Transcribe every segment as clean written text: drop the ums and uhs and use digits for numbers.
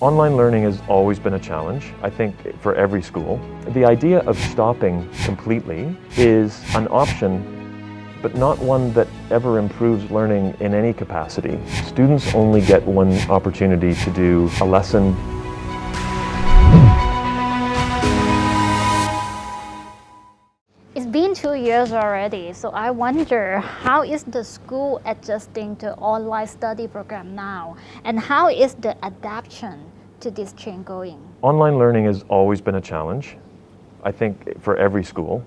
Online learning has always been a challenge, I think, for every school. The idea of stopping completely is an option, but not one that ever improves learning in any capacity. Students only get one opportunity to do a lesson. It's been 2 years already, so I wonder, how is the school adjusting to online study program now? And how is the adaptation to this change going? Online learning has always been a challenge, I think, for every school.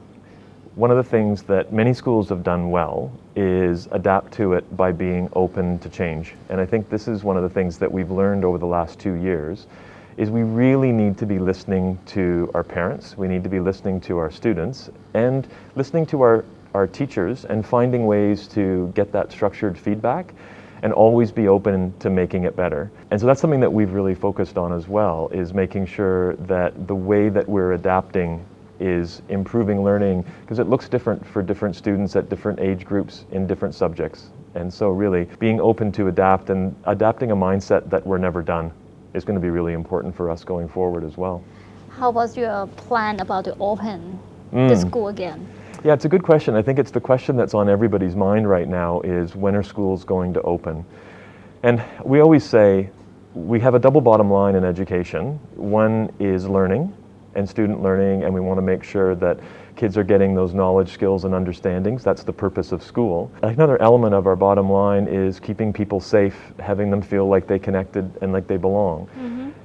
One of the things that many schools have done well is adapt to it by being open to change. And I think this is one of the things that we've learned over the last 2 years, is we really need to be listening to our parents, we need to be listening to our students, and listening to our teachers and finding ways to get that structured feedback and always be open to making it better. And so that's something that we've really focused on as well, is making sure that the way that we're adapting is improving learning, because it looks different for different students at different age groups in different subjects. And so really being open to adapt and adapting a mindset that we're never done is going to be really important for us going forward as well. How was your plan about to open the school again? Yeah, it's a good question. I think it's the question that's on everybody's mind right now, is when are schools going to open? And we always say we have a double bottom line in education. One is learning and student learning, and we want to make sure that kids are getting those knowledge, skills, and understandings. That's the purpose of school. Another element of our bottom line is keeping people safe, having them feel like they connected and like they belong.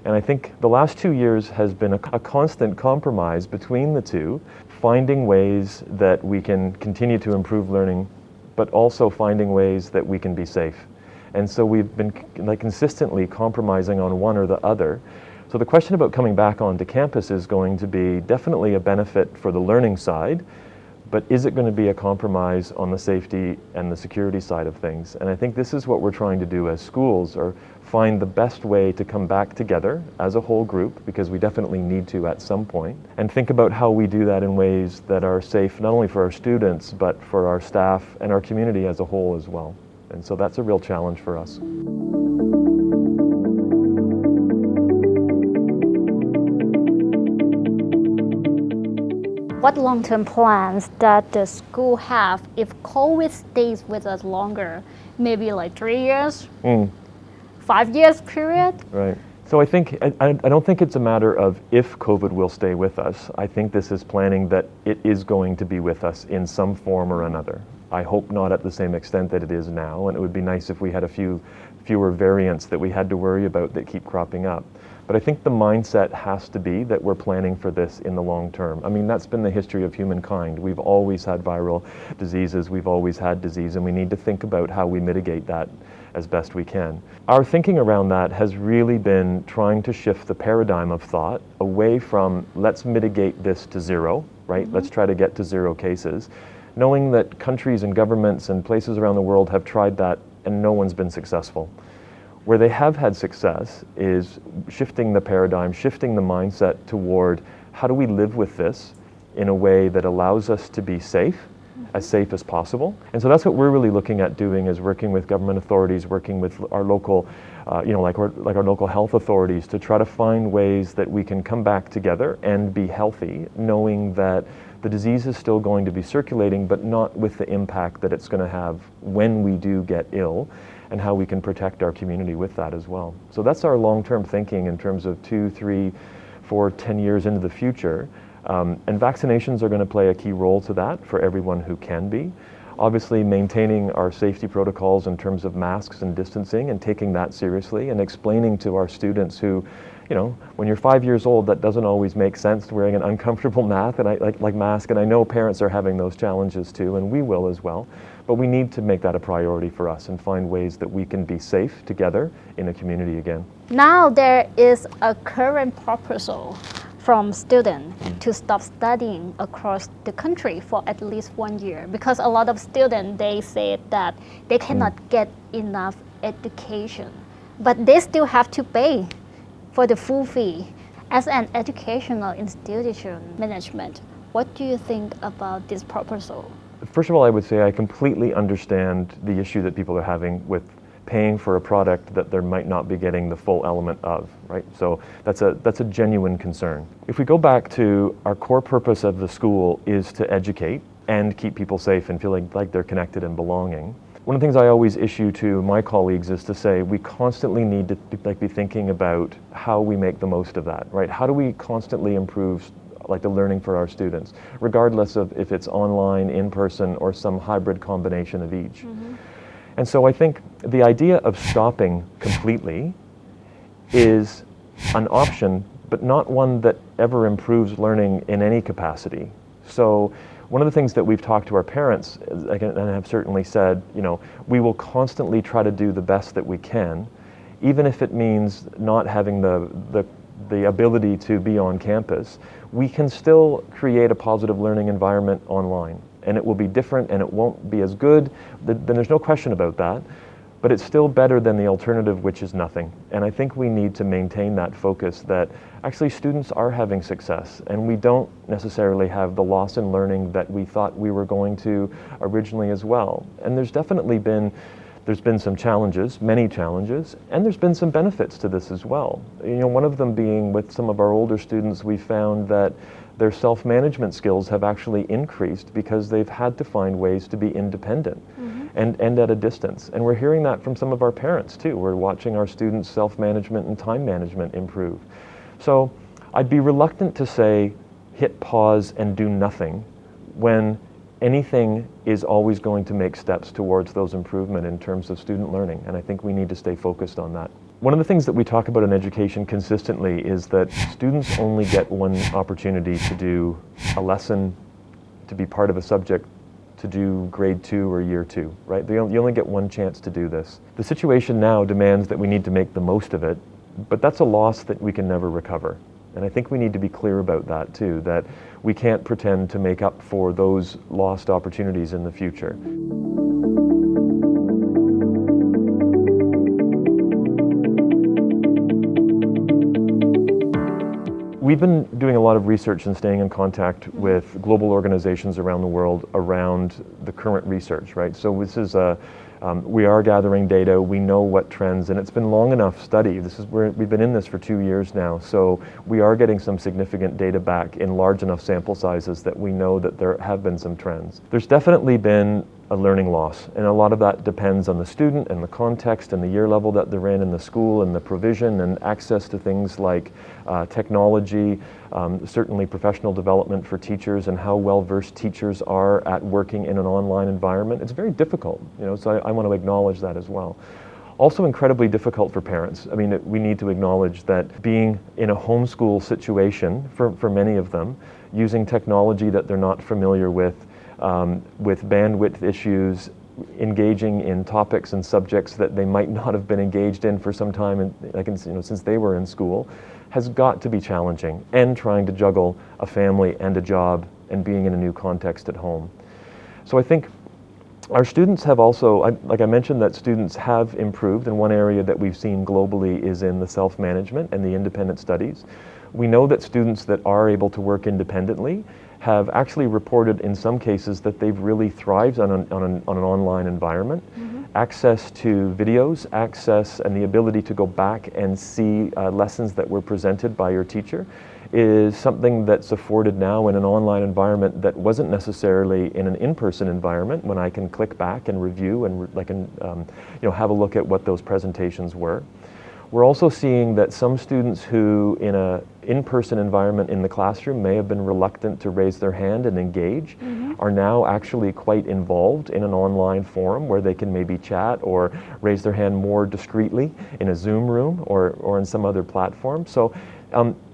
And I think the last 2 years has been a constant compromise between the two, finding ways that we can continue to improve learning, but also finding ways that we can be safe. And so we've been consistently compromising on one or the other. So the question about coming back onto campus is going to be definitely a benefit for the learning side, but is it going to be a compromise on the safety and the security side of things? And I think this is what we're trying to do as schools, or find the best way to come back together as a whole group, because we definitely need to at some point, and think about how we do that in ways that are safe not only for our students, but for our staff and our community as a whole as well. And so that's a real challenge for us. What long-term plans that the school have if COVID stays with us longer? Maybe like 3 years, 5 years period? Right. So I think, I don't think it's a matter of if COVID will stay with us. I think this is planning that it is going to be with us in some form or another. I hope not at the same extent that it is now, and it would be nice if we had fewer variants that we had to worry about that keep cropping up. But I think the mindset has to be that we're planning for this in the long term. I mean, that's been the history of humankind. We've always had viral diseases, we've always had disease, and we need to think about how we mitigate that as best we can. Our thinking around that has really been trying to shift the paradigm of thought away from let's mitigate this to zero, right? Let's try to get to 0 cases, knowing that countries and governments and places around the world have tried that and no one's been successful. Where they have had success is shifting the paradigm, shifting the mindset toward how do we live with this in a way that allows us to be safe, as safe as possible. And so that's what we're really looking at doing, is working with government authorities, working with our local, like our local health authorities, to try to find ways that we can come back together and be healthy, knowing that the disease is still going to be circulating, but not with the impact that it's going to have when we do get ill, and how we can protect our community with that as well. So that's our long-term thinking in terms of 2, 3, 4, 10 years into the future. And vaccinations are going to play a key role to that for everyone who can be. Obviously maintaining our safety protocols in terms of masks and distancing, and taking that seriously, and explaining to our students who, when you're 5 years old, that doesn't always make sense, wearing an uncomfortable mask, and I know parents are having those challenges too, and we will as well. But we need to make that a priority for us and find ways that we can be safe together in a community again. Now there is a current proposal from students to stop studying across the country for at least 1 year, because a lot of students, they say that they cannot get enough education, but they still have to pay for the full fee. As an educational institution management, what do you think about this proposal? First of all, I would say I completely understand the issue that people are having with paying for a product that they might not be getting the full element of, right? So that's a genuine concern. If we go back to our core purpose of the school is to educate and keep people safe and feeling like they're connected and belonging. One of the things I always issue to my colleagues is to say we constantly need to be thinking about how we make the most of that, right? How do we constantly improve the learning for our students, regardless of if it's online, in person, or some hybrid combination of each. Mm-hmm. And so I think the idea of stopping completely is an option, but not one that ever improves learning in any capacity. So one of the things that we've talked to our parents and have certainly said, we will constantly try to do the best that we can, even if it means not having the ability to be on campus. We can still create a positive learning environment online, and it will be different and it won't be as good. Then there's no question about that. But it's still better than the alternative, which is nothing. And I think we need to maintain that focus that actually students are having success, and we don't necessarily have the loss in learning that we thought we were going to originally as well. And there's been some challenges, many challenges, and there's been some benefits to this as well. One of them being with some of our older students, we found that their self-management skills have actually increased because they've had to find ways to be independent. Mm-hmm. And at a distance. And we're hearing that from some of our parents too. We're watching our students' self-management and time management improve. So I'd be reluctant to say hit pause and do nothing when anything is always going to make steps towards those improvement in terms of student learning. And I think we need to stay focused on that. One of the things that we talk about in education consistently is that students only get one opportunity to do a lesson, to be part of a subject, to do grade 2 or year 2, right? You only get one chance to do this. The situation now demands that we need to make the most of it, but that's a loss that we can never recover. And I think we need to be clear about that too, that we can't pretend to make up for those lost opportunities in the future. We've been doing a lot of research and staying in contact with global organizations around the world around the current research, right? So this is we are gathering data, we know what trends, and it's been long enough study. We've been in this for 2 years now, so we are getting some significant data back in large enough sample sizes that we know that there have been some trends. There's definitely been a learning loss, and a lot of that depends on the student and the context and the year level that they're in the school and the provision and access to things like technology, certainly professional development for teachers and how well-versed teachers are at working in an online environment. It's very difficult, so I want to acknowledge that as well. Also incredibly difficult for parents. I mean, we need to acknowledge that being in a homeschool situation for many of them, using technology that they're not familiar with bandwidth issues, engaging in topics and subjects that they might not have been engaged in for some time, since they were in school, has got to be challenging, and trying to juggle a family and a job and being in a new context at home. So I think our students have also, like I mentioned, that students have improved, and one area that we've seen globally is in the self-management and the independent studies. We know that students that are able to work independently have actually reported in some cases that they've really thrived on an online environment. Mm-hmm. Access to videos, access and the ability to go back and see lessons that were presented by your teacher is something that's afforded now in an online environment that wasn't necessarily in an in-person environment, when I can click back and review and have a look at what those presentations were. We're also seeing that some students who in an in-person environment in the classroom may have been reluctant to raise their hand and engage, mm-hmm. are now actually quite involved in an online forum where they can maybe chat or raise their hand more discreetly in a Zoom room or in some other platform. So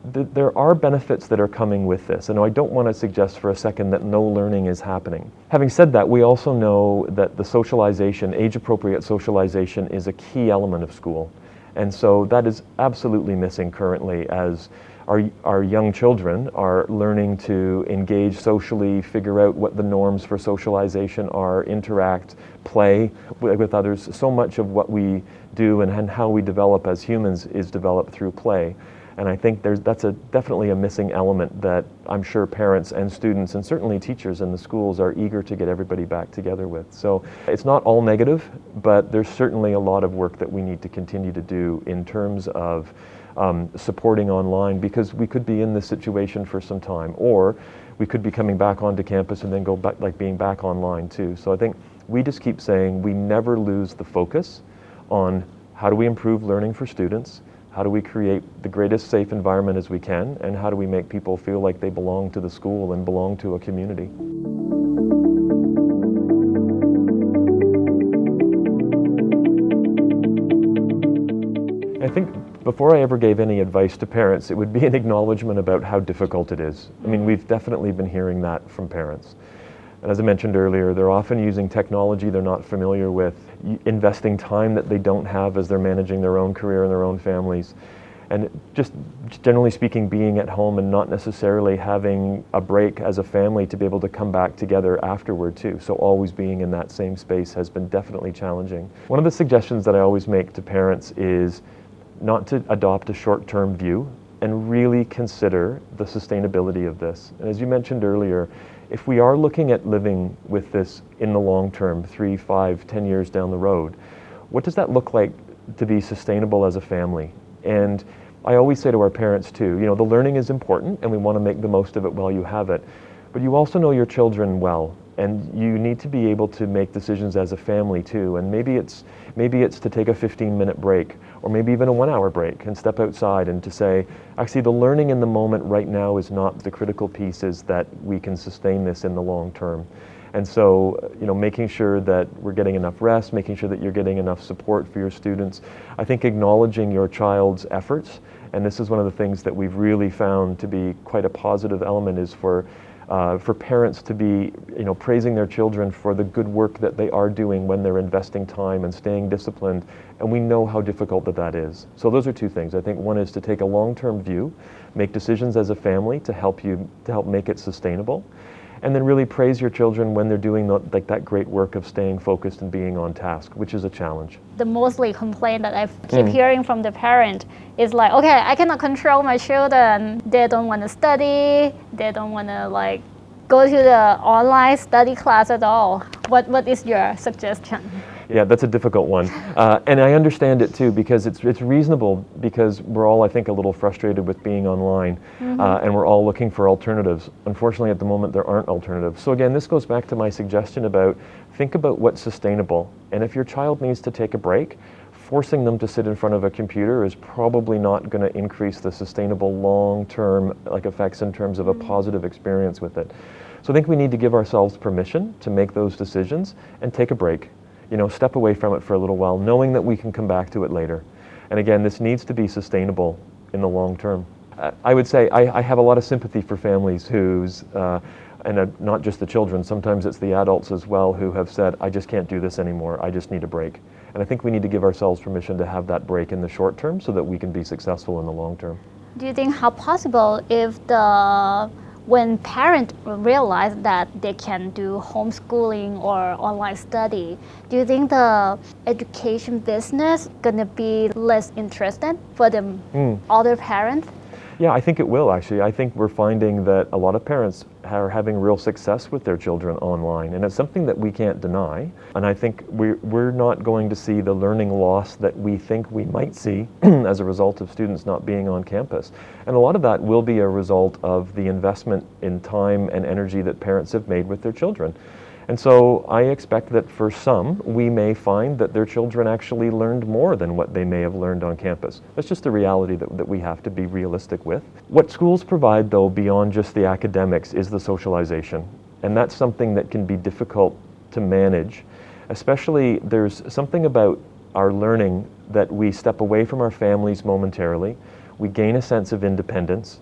there are benefits that are coming with this. And I don't want to suggest for a second that no learning is happening. Having said that, we also know that the socialization, age-appropriate socialization, is a key element of school. And so that is absolutely missing currently, as our young children are learning to engage socially, figure out what the norms for socialization are, interact, play with others. So much of what we do and how we develop as humans is developed through play. And I think that's definitely a missing element that I'm sure parents and students and certainly teachers in the schools are eager to get everybody back together with. So it's not all negative, but there's certainly a lot of work that we need to continue to do in terms of supporting online, because we could be in this situation for some time, or we could be coming back onto campus and then go back, like being back online too. So I think we just keep saying we never lose the focus on how do we improve learning for students, how do we create the greatest safe environment as we can, and how do we make people feel like they belong to the school and belong to a community. I think before I ever gave any advice to parents, it would be an acknowledgement about how difficult it is. I mean, we've definitely been hearing that from parents. And as I mentioned earlier, they're often using technology they're not familiar with, investing time that they don't have as they're managing their own career and their own families. And just generally speaking, being at home and not necessarily having a break as a family to be able to come back together afterward too. So always being in that same space has been definitely challenging. One of the suggestions that I always make to parents is not to adopt a short-term view and really consider the sustainability of this. And as you mentioned earlier, if we are looking at living with this in the long term, 3, 5, 10 years down the road, what does that look like to be sustainable as a family? And I always say to our parents too, you know, the learning is important and we want to make the most of it while you have it, but you also know your children well, and you need to be able to make decisions as a family too. And maybe it's to take a 15-minute break, or maybe even a 1-hour break, and step outside and to say, actually the learning in the moment right now is not the critical pieces that we can sustain this in the long term. And so, you know, making sure that we're getting enough rest, making sure that you're getting enough support for your students. I think acknowledging your child's efforts, and this is one of the things that we've really found to be quite a positive element, is for parents to be, you know, praising their children for the good work that they are doing when they're investing time and staying disciplined, and we know how difficult that is. So those are two things. I think one is to take a long-term view, make decisions as a family to help make it sustainable, and then really praise your children when they're doing that great work of staying focused and being on task, which is a challenge. The mostly complaint that I keep hearing from the parent is like, okay, I cannot control my children. They don't want to study. They don't want to like go to the online study class at all. What is your suggestion? Yeah, that's a difficult one. And I understand it too, because it's reasonable, because we're all, I think, a little frustrated with being online, and we're all looking for alternatives. Unfortunately, at the moment, there aren't alternatives. So again, this goes back to my suggestion about, think about what's sustainable. And if your child needs to take a break, forcing them to sit in front of a computer is probably not going to increase the sustainable long-term effects in terms of a positive experience with it. So I think we need to give ourselves permission to make those decisions and take a break. You know, step away from it for a little while, knowing that we can come back to it later. And again, this needs to be sustainable in the long term. I would say I have a lot of sympathy for families and not just the children, sometimes it's the adults as well, who have said, I just can't do this anymore, I just need a break. And I think we need to give ourselves permission to have that break in the short term so that we can be successful in the long term. Do you think how possible when parents realize that they can do homeschooling or online study, do you think the education business gonna be less interested for the other parents? Yeah, I think it will actually. I think we're finding that a lot of parents are having real success with their children online, and it's something that we can't deny. And I think we're not going to see the learning loss that we think we might see as a result of students not being on campus. And a lot of that will be a result of the investment in time and energy that parents have made with their children. And so I expect that for some, we may find that their children actually learned more than what they may have learned on campus. That's just the reality that we have to be realistic with. What schools provide, though, beyond just the academics, is the socialization. And that's something that can be difficult to manage. Especially, there's something about our learning that we step away from our families momentarily, we gain a sense of independence,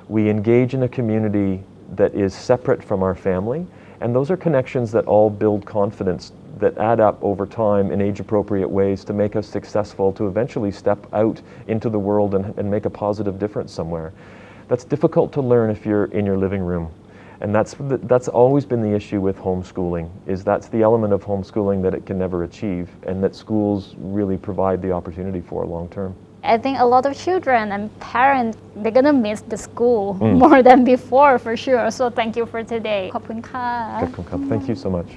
we engage in a community that is separate from our family, and those are connections that all build confidence that add up over time in age-appropriate ways to make us successful, to eventually step out into the world and make a positive difference somewhere. That's difficult to learn if you're in your living room. And that's always been the issue with homeschooling, is that's the element of homeschooling that it can never achieve, and that schools really provide the opportunity for long term. I think a lot of children and parents, they're gonna miss the school more than before for sure. So thank you for today. ขอบคุณค่ะ Thank you so much.